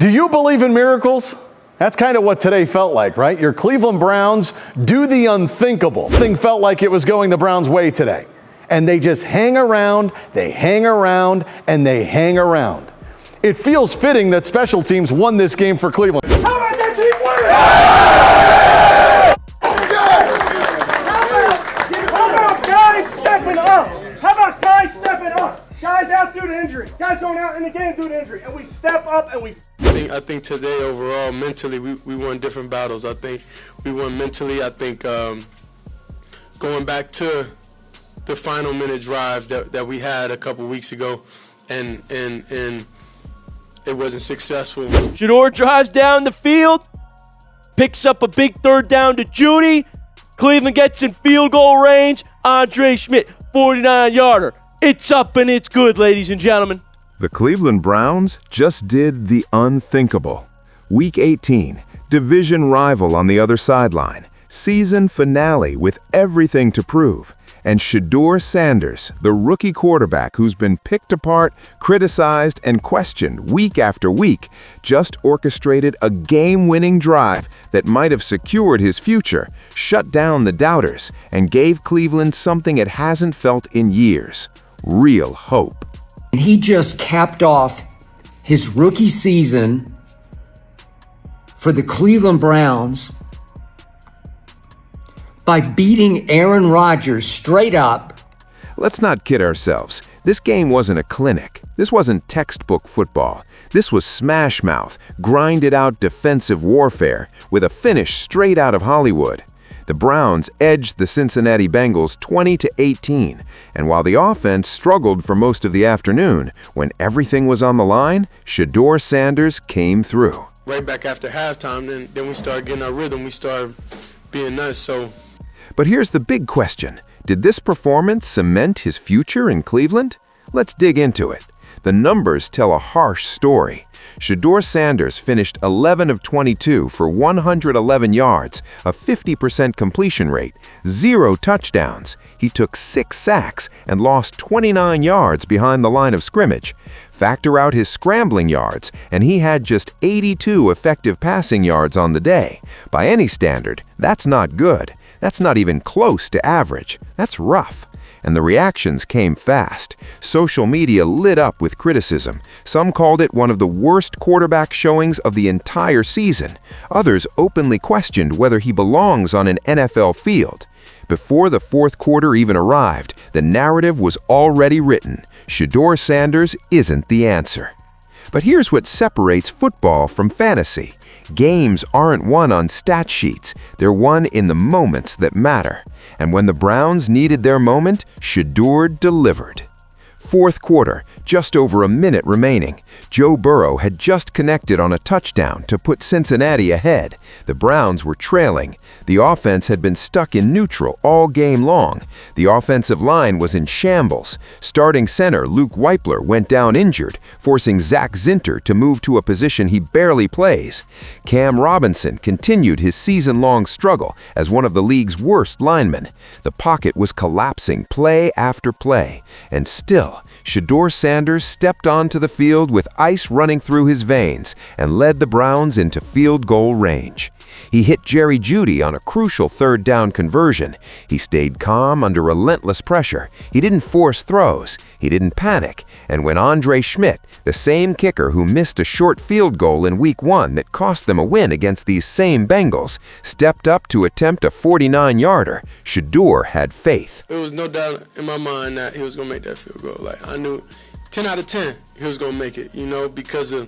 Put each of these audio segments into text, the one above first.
Do you believe in miracles? That's kind of what today felt like, right? Your Cleveland Browns do the unthinkable. Thing felt like it was going the Browns' way today. And they just hang around, they hang around, and they hang around. It feels fitting that special teams won this game for Cleveland. How about that team winning? How about guys stepping up? How about guys stepping up? Guys out due to injury. Guys going out in the game due to injury. And we step up and we... I think today overall, mentally, we won different battles. I think we won mentally. I think going back to the final minute drive that we had a couple weeks ago, and it wasn't successful. Shedeur drives down the field, picks up a big third down to Judy. Cleveland gets in field goal range. Andre Schmidt, 49-yarder. It's up and it's good, ladies and gentlemen. The Cleveland Browns just did the unthinkable. Week 18, division rival on the other sideline, season finale with everything to prove. And Shedeur Sanders, the rookie quarterback who's been picked apart, criticized, and questioned week after week, just orchestrated a game-winning drive that might have secured his future, shut down the doubters, and gave Cleveland something it hasn't felt in years: real hope. He just capped off his rookie season for the Cleveland Browns by beating Aaron Rodgers straight up. Let's not kid ourselves. This game wasn't a clinic. This wasn't textbook football. This was smash-mouth, grinded-out defensive warfare with a finish straight out of Hollywood. The Browns edged the Cincinnati Bengals 20-18, and while the offense struggled for most of the afternoon, when everything was on the line, Shedeur Sanders came through. Right back after halftime, then we started getting our rhythm. We started being nice. But here's the big question. Did this performance cement his future in Cleveland? Let's dig into it. The numbers tell a harsh story. Shedeur Sanders finished 11 of 22 for 111 yards, a 50% completion rate, 0 touchdowns. He took 6 sacks and lost 29 yards behind the line of scrimmage. Factor out his scrambling yards, and he had just 82 effective passing yards on the day. By any standard, that's not good. That's not even close to average. That's rough. And the reactions came fast. Social media lit up with criticism. Some called it one of the worst quarterback showings of the entire season. Others openly questioned whether he belongs on an NFL field. Before the fourth quarter even arrived, the narrative was already written. Shedeur Sanders isn't the answer. But here's what separates football from fantasy. Games aren't won on stat sheets. They're won in the moments that matter. And when the Browns needed their moment, Shedeur delivered. Fourth quarter, just over a minute remaining. Joe Burrow had just connected on a touchdown to put Cincinnati ahead. The Browns were trailing. The offense had been stuck in neutral all game long. The offensive line was in shambles. Starting center Luke Weipler went down injured, forcing Zach Zinter to move to a position he barely plays. Cam Robinson continued his season-long struggle as one of the league's worst linemen. The pocket was collapsing play after play, and still, Shedeur Sanders stepped onto the field with ice running through his veins and led the Browns into field goal range. He hit Jerry Jeudy on a crucial third down conversion. He stayed calm under relentless pressure. He didn't force throws. He didn't panic. And when Andre Schmidt, the same kicker who missed a short field goal in Week 1 that cost them a win against these same Bengals, stepped up to attempt a 49-yarder, Shedeur had faith. There was no doubt in my mind that he was going to make that field goal. Like, I knew 10 out of 10 he was going to make it, because of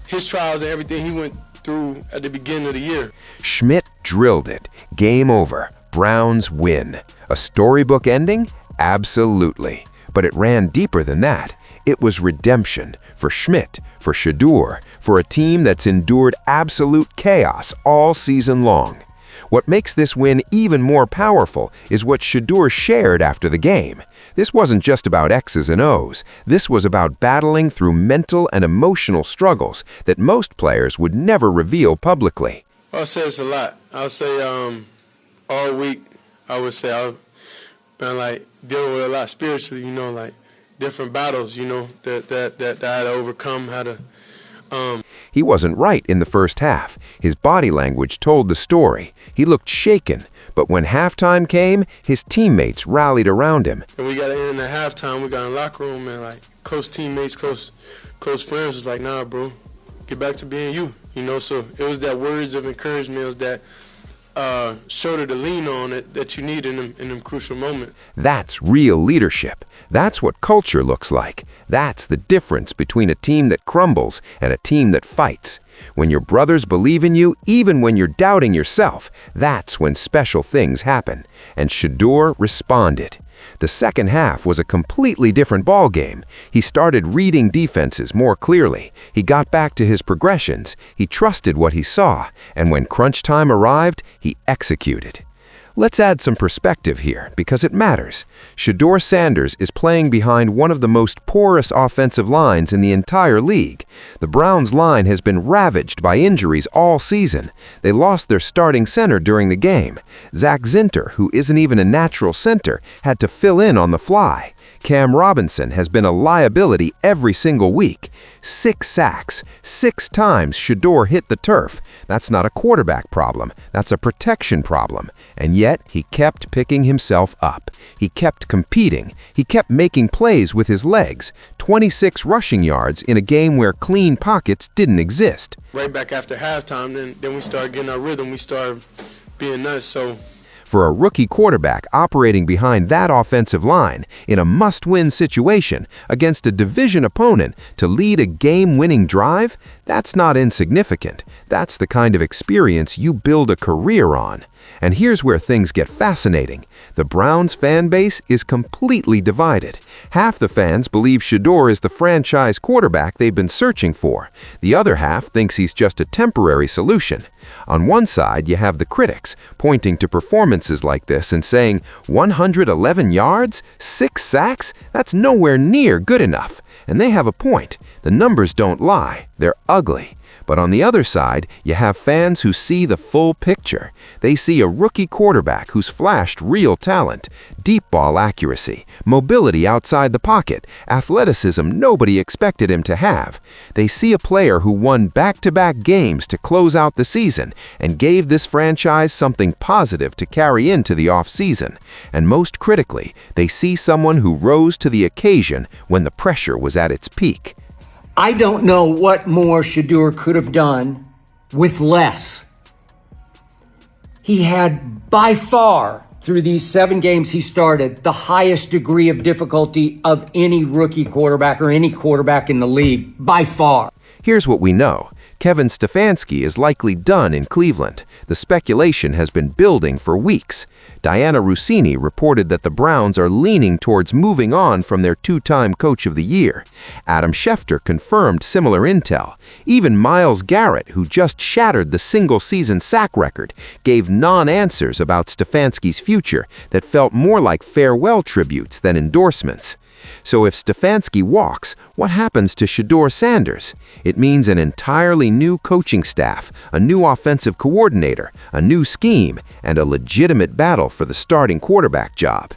his trials and everything he went through at the beginning of the year. Schmidt drilled it. Game over. Browns win. A storybook ending? Absolutely. But it ran deeper than that. It was redemption for Schmidt, for Shedeur, for a team that's endured absolute chaos all season long. What makes this win even more powerful is what Shedeur shared after the game. This wasn't just about X's and O's. This was about battling through mental and emotional struggles that most players would never reveal publicly. I'll say it's a lot. I'll say all week, I would say I've been dealing with a lot spiritually, different battles, that I had to overcome, had to He wasn't right in the first half. His body language told the story. He looked shaken, but when halftime came, his teammates rallied around him. And we got in at halftime, we got in the locker room, and like close teammates, close friends was like, nah, bro, get back to being you. You know, so it was that words of encouragement, it was that shoulder to lean on that you need in them crucial moments. That's real leadership. That's what culture looks like. That's the difference between a team that crumbles and a team that fights. When your brothers believe in you, even when you're doubting yourself, that's when special things happen. And Shedeur responded. The second half was a completely different ballgame. He started reading defenses more clearly. He got back to his progressions. He trusted what he saw. And when crunch time arrived, he executed. Let's add some perspective here, because it matters. Shedeur Sanders is playing behind one of the most porous offensive lines in the entire league. The Browns' line has been ravaged by injuries all season. They lost their starting center during the game. Zach Zinter, who isn't even a natural center, had to fill in on the fly. Cam Robinson has been a liability every single week. 6 sacks, 6 times Shedeur hit the turf. That's not a quarterback problem, that's a protection problem. And yet, he kept picking himself up. He kept competing. He kept making plays with his legs. 26 rushing yards in a game where clean pockets didn't exist. Right back after halftime, then we started getting our rhythm. We started being nuts, so... For a rookie quarterback operating behind that offensive line in a must-win situation against a division opponent to lead a game-winning drive, that's not insignificant. That's the kind of experience you build a career on. And here's where things get fascinating. The Browns fan base is completely divided. Half the fans believe Shedeur is the franchise quarterback they've been searching for. The other half thinks he's just a temporary solution. On one side, you have the critics, pointing to performances like this and saying, 111 yards? 6 sacks? That's nowhere near good enough. And they have a point. The numbers don't lie. They're ugly. But on the other side, you have fans who see the full picture. They see a rookie quarterback who's flashed real talent, deep ball accuracy, mobility outside the pocket, athleticism nobody expected him to have. They see a player who won back-to-back games to close out the season and gave this franchise something positive to carry into the offseason. And most critically, they see someone who rose to the occasion when the pressure was at its peak. I don't know what more Shedeur could have done with less. He had, by far, through these 7 games he started, the highest degree of difficulty of any rookie quarterback or any quarterback in the league, by far. Here's what we know. Kevin Stefanski is likely done in Cleveland. The speculation has been building for weeks. Diana Russini reported that the Browns are leaning towards moving on from their 2-time Coach of the Year. Adam Schefter confirmed similar intel. Even Myles Garrett, who just shattered the single-season sack record, gave non-answers about Stefanski's future that felt more like farewell tributes than endorsements. So if Stefanski walks, what happens to Shedeur Sanders? It means an entirely new coaching staff, a new offensive coordinator, a new scheme, and a legitimate battle for the starting quarterback job.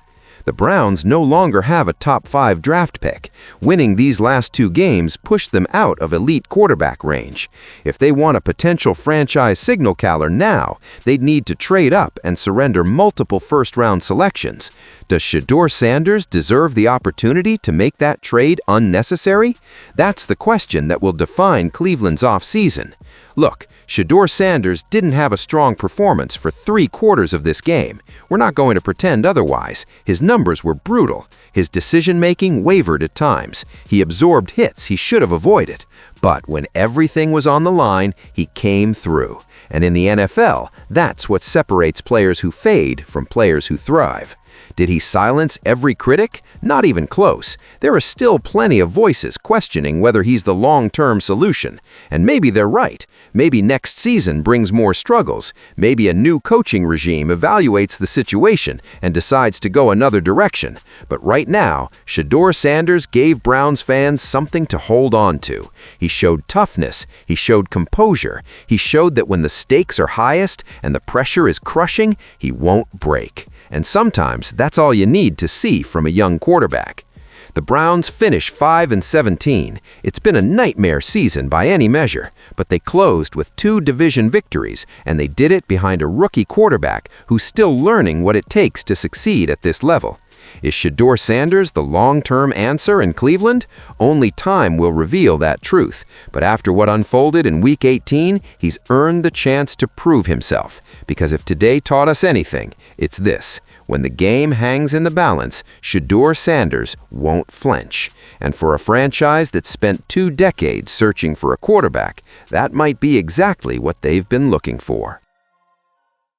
The Browns no longer have a top 5 draft pick. Winning these last 2 games pushed them out of elite quarterback range. If they want a potential franchise signal caller now, they'd need to trade up and surrender multiple first-round selections. Does Shedeur Sanders deserve the opportunity to make that trade unnecessary? That's the question that will define Cleveland's offseason. Look, Shedeur Sanders didn't have a strong performance for 3 quarters of this game. We're not going to pretend otherwise. His numbers were brutal. His decision-making wavered at times. He absorbed hits he should have avoided. But when everything was on the line, he came through. And in the NFL, that's what separates players who fade from players who thrive. Did he silence every critic? Not even close. There are still plenty of voices questioning whether he's the long-term solution. And maybe they're right. Maybe next season brings more struggles. Maybe a new coaching regime evaluates the situation and decides to go another direction. But right now, Shedeur Sanders gave Browns fans something to hold on to. He showed toughness. He showed composure. He showed that when the stakes are highest and the pressure is crushing, he won't break. And sometimes that's all you need to see from a young quarterback. The Browns finish 5-17. It's been a nightmare season by any measure, but they closed with 2 division victories, and they did it behind a rookie quarterback who's still learning what it takes to succeed at this level. Is Shedeur Sanders the long-term answer in Cleveland? Only time will reveal that truth. But after what unfolded in Week 18, he's earned the chance to prove himself. Because if today taught us anything, it's this. When the game hangs in the balance, Shedeur Sanders won't flinch. And for a franchise that spent 2 decades searching for a quarterback, that might be exactly what they've been looking for.